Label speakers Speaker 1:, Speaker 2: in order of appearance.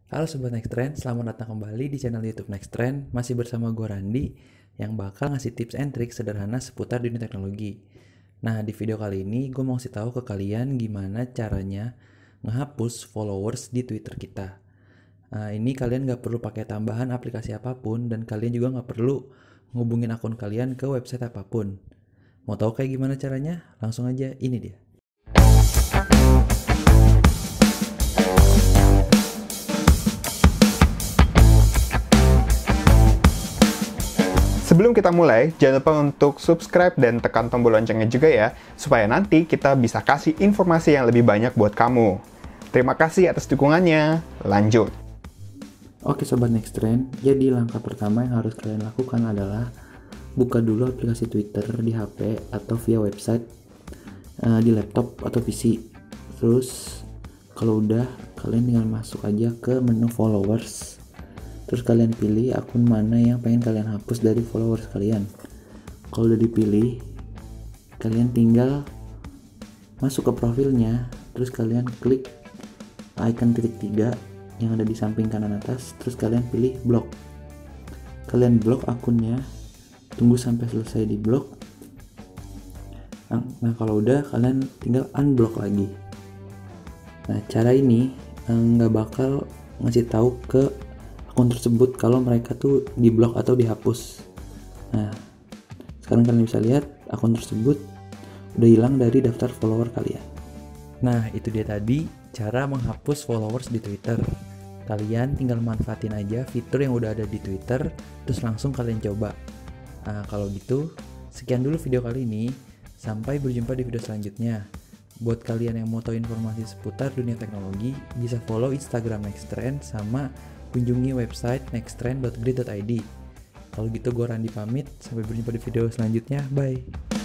Speaker 1: Halo Sobat Next Trend, selamat datang kembali di channel YouTube Next Trend. Masih bersama gue Randi yang bakal ngasih tips and trik sederhana seputar dunia teknologi. Nah, di video kali ini gue mau kasih tahu ke kalian gimana caranya ngehapus followers di Twitter kita. Nah, ini kalian gak perlu pakai tambahan aplikasi apapun dan kalian juga gak perlu ngubungin akun kalian ke website apapun. Mau tahu kayak gimana caranya? Langsung aja, ini dia.
Speaker 2: Sebelum kita mulai, jangan lupa untuk subscribe dan tekan tombol loncengnya juga ya, supaya nanti kita bisa kasih informasi yang lebih banyak buat kamu. Terima kasih atas dukungannya. Lanjut.
Speaker 1: Oke Sobat Next Trend, jadi langkah pertama yang harus kalian lakukan adalah buka dulu aplikasi Twitter di HP atau via website di laptop atau PC. Terus kalau udah, kalian tinggal masuk aja ke menu followers. Terus kalian pilih akun mana yang pengen kalian hapus dari followers kalian. Kalau udah dipilih, kalian tinggal masuk ke profilnya. Terus kalian klik icon titik 3 yang ada di samping kanan atas. Terus kalian pilih block. Kalian blok akunnya, tunggu sampai selesai di blok. Nah kalau udah, kalian tinggal unblock lagi. Nah cara ini nggak bakal ngasih tahu ke akun tersebut kalau mereka tuh diblok atau dihapus. Nah, sekarang kalian bisa lihat akun tersebut udah hilang dari daftar follower kalian. Nah, itu dia tadi cara menghapus followers di Twitter. Kalian tinggal manfaatin aja fitur yang udah ada di Twitter, terus langsung kalian coba. Nah, kalau gitu, sekian dulu video kali ini. Sampai berjumpa di video selanjutnya. Buat kalian yang mau tahu informasi seputar dunia teknologi, bisa follow Instagram Next Trend sama kunjungi website nexttrend.grid.id. Kalau gitu gue Randi pamit, sampai berjumpa di video selanjutnya, bye.